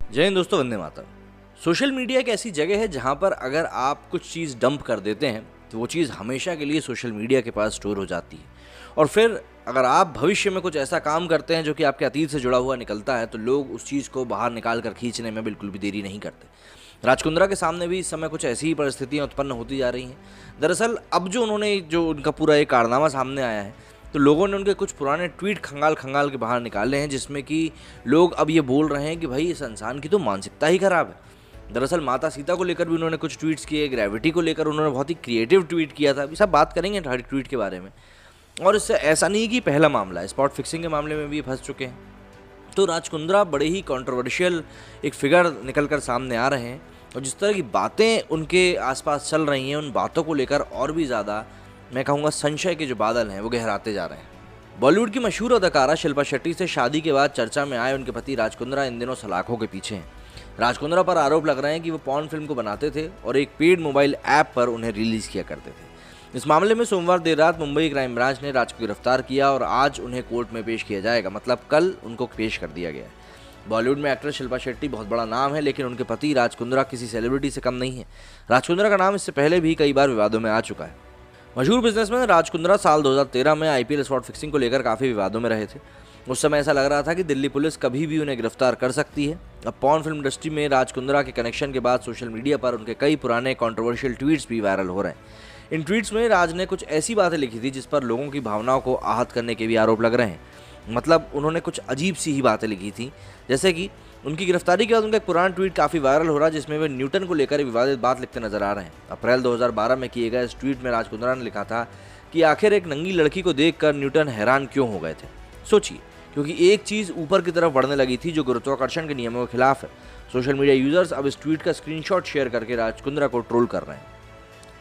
जय हिंद दोस्तों, Vande Mataram. Social media एक ऐसी जगह है जहां पर अगर आप कुछ चीज़ डंप कर देते हैं तो वो चीज़ हमेशा के लिए सोशल मीडिया के पास स्टोर हो जाती है। और फिर अगर आप भविष्य में कुछ ऐसा काम करते हैं जो कि आपके अतीत से जुड़ा हुआ निकलता है तो लोग उस चीज़ को बाहर निकाल कर खींचने में बिल्कुल भी देरी नहीं करते। राज कुंद्रा के सामने भी इस समय कुछ ऐसी ही परिस्थितियाँ उत्पन्न होती जा रही हैं। दरअसल अब जो उनका पूरा एक कारनामा सामने आया है तो लोगों ने उनके कुछ पुराने ट्वीट खंगाल खंगाल के बाहर निकाले हैं, जिसमें कि लोग अब ये बोल रहे हैं कि भाई इस इंसान की तो मानसिकता ही खराब है। दरअसल माता सीता को लेकर भी उन्होंने कुछ ट्वीट्स किए, ग्रेविटी को लेकर उन्होंने बहुत ही क्रिएटिव ट्वीट किया था। अभी सब बात करेंगे हर ट्वीट के बारे में। और इससे ऐसा नहीं कि पहला मामला है, स्पॉट फिक्सिंग के मामले में भी फंस चुके हैं। तो राज कुंद्रा बड़े ही कंट्रोवर्शियल एक फिगर निकल कर सामने आ रहे हैं और जिस तरह की बातें उनके आसपास चल रही हैं उन बातों को लेकर और भी ज़्यादा मैं कहूँगा संशय के जो बादल हैं वो गहराते जा रहे हैं। बॉलीवुड की मशहूर अदाकारा शिल्पा शेट्टी से शादी के बाद चर्चा में आए उनके पति राज कुंद्रा इन दिनों सलाखों के पीछे हैं। राज कुंद्रा पर आरोप लग रहे हैं कि वो पॉर्न फिल्म को बनाते थे और एक पेड मोबाइल ऐप पर उन्हें रिलीज किया करते थे। इस मामले में सोमवार देर रात मुंबई क्राइम ब्रांच ने राज को गिरफ्तार किया और आज उन्हें कोर्ट में पेश किया जाएगा, मतलब कल उनको पेश कर दिया गया है। बॉलीवुड में एक्ट्रेस शिल्पा शेट्टी बहुत बड़ा नाम है, लेकिन उनके पति राज कुंद्रा किसी सेलिब्रिटी से कम नहीं है। राज कुंद्रा का नाम इससे पहले भी कई बार विवादों में आ चुका है। मशहूर बिजनेसमैन राज कुंद्रा साल 2013 में आईपीएल स्पॉट फिक्सिंग को लेकर काफ़ी विवादों में रहे थे। उस समय ऐसा लग रहा था कि दिल्ली पुलिस कभी भी उन्हें गिरफ्तार कर सकती है। अब पॉर्न फिल्म इंडस्ट्री में राज कुंद्रा के कनेक्शन के बाद सोशल मीडिया पर उनके कई पुराने कंट्रोवर्शियल ट्वीट्स भी वायरल हो रहे हैं। इन ट्वीट्स में राज ने कुछ ऐसी बातें लिखी थी जिस पर लोगों की भावनाओं को आहत करने के भी आरोप लग रहे हैं। मतलब उन्होंने कुछ अजीब सी ही बातें लिखी थी, जैसे कि उनकी गिरफ्तारी के बाद उनका एक पुराना ट्वीट काफ़ी वायरल हो रहा है जिसमें वे न्यूटन को लेकर विवादित बात लिखते नजर आ रहे हैं। अप्रैल 2012 में किए गए इस ट्वीट में राज कुंद्रा ने लिखा था कि आखिर एक नंगी लड़की को देखकर न्यूटन हैरान क्यों हो गए थे। सोचिए, क्योंकि एक चीज़ ऊपर की तरफ बढ़ने लगी थी जो गुरुत्वाकर्षण के नियमों के खिलाफ है। सोशल मीडिया यूजर्स अब इस ट्वीट का स्क्रीनशॉट शेयर करके राज कुंद्रा को ट्रोल कर रहे हैं।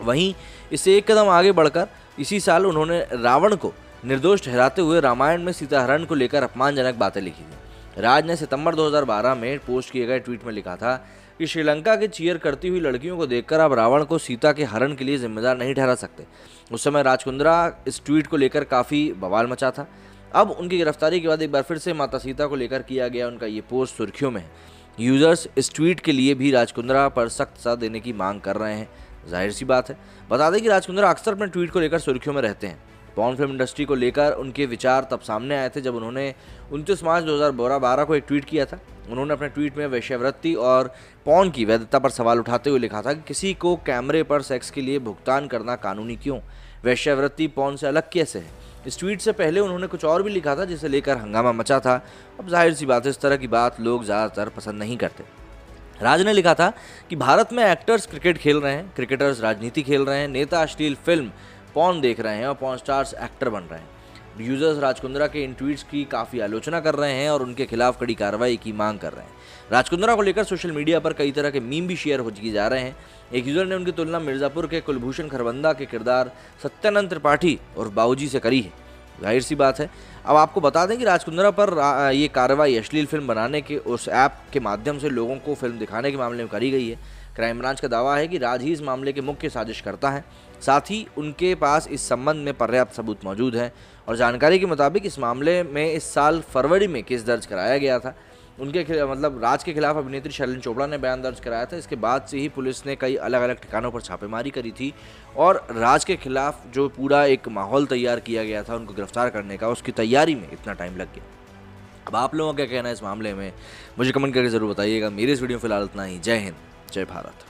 वहीं इससे एक कदम आगे बढ़कर इसी साल उन्होंने रावण को निर्दोष ठहराते हुए रामायण में सीता हरण को लेकर अपमानजनक बातें लिखी थी। राज ने सितंबर 2012 में पोस्ट किए गए ट्वीट में लिखा था कि श्रीलंका के चीयर करती हुई लड़कियों को देखकर आप रावण को सीता के हरण के लिए जिम्मेदार नहीं ठहरा सकते। उस समय राज कुंद्रा इस ट्वीट को लेकर काफ़ी बवाल मचा था। अब उनकी गिरफ्तारी के बाद एक बार फिर से माता सीता को लेकर किया गया उनका ये पोस्ट सुर्खियों में है। यूजर्स इस ट्वीट के लिए भी राज कुंद्रा पर सख्त सजा देने की मांग कर रहे हैं। जाहिर सी बात है, बता दें कि राज कुंद्रा अक्सर अपने ट्वीट को लेकर सुर्खियों में रहते हैं। पॉर्न फिल्म इंडस्ट्री को लेकर उनके विचार तब सामने आए थे जब उन्होंने 29 मार्च 2012 को एक ट्वीट किया था। उन्होंने अपने ट्वीट में वेश्यावृत्ति और पॉर्न की वैधता पर सवाल उठाते हुए लिखा था कि किसी को कैमरे पर सेक्स के लिए भुगतान करना कानूनी क्यों, वेश्यावृत्ति पॉर्न से अलग कैसे है। इस ट्वीट से पहले उन्होंने कुछ और भी लिखा था जिसे लेकर हंगामा मचा था। अब जाहिर सी बात है, इस तरह की बात लोग ज़्यादातर पसंद नहीं करते। राज ने लिखा था कि भारत में एक्टर्स क्रिकेट खेल रहे हैं, क्रिकेटर्स राजनीति खेल रहे हैं, नेता अश्लील फिल्म पॉर्न देख रहे हैं और पॉर्न स्टार्स एक्टर बन रहे हैं। यूजर्स राज कुंद्रा के इन ट्वीट्स की काफ़ी आलोचना कर रहे हैं और उनके खिलाफ कड़ी कार्रवाई की मांग कर रहे हैं। राज कुंद्रा को लेकर सोशल मीडिया पर कई तरह के मीम भी शेयर हो किए जा रहे हैं। एक यूजर ने उनकी तुलना मिर्ज़ापुर के कुलभूषण खरबंदा के किरदार सत्यानंद त्रिपाठी और बाबूजी से करी है। जाहिर सी बात है। अब आपको बता दें कि राज कुंद्रा पर ये कार्रवाई अश्लील फिल्म बनाने के उस ऐप के माध्यम से लोगों को फिल्म दिखाने के मामले में करी गई है। क्राइम ब्रांच का दावा है कि राज ही इस मामले के मुख्य साजिश करता है। साथ ही उनके पास इस संबंध में पर्याप्त सबूत मौजूद हैं और जानकारी के मुताबिक इस मामले में इस साल फरवरी में केस दर्ज कराया गया था। राज के खिलाफ अभिनेत्री शर्लिन चोपड़ा ने बयान दर्ज कराया था। इसके बाद से ही पुलिस ने कई अलग अलग ठिकानों पर छापेमारी करी थी और राज के खिलाफ जो पूरा एक माहौल तैयार किया गया था उनको गिरफ्तार करने का, उसकी तैयारी में इतना टाइम लग गया। अब आप लोगों का क्या कहना है इस मामले में, मुझे कमेंट करके ज़रूर बताइएगा। मेरे इस वीडियो में फिलहाल इतना ही। जय हिंद, जय भारत।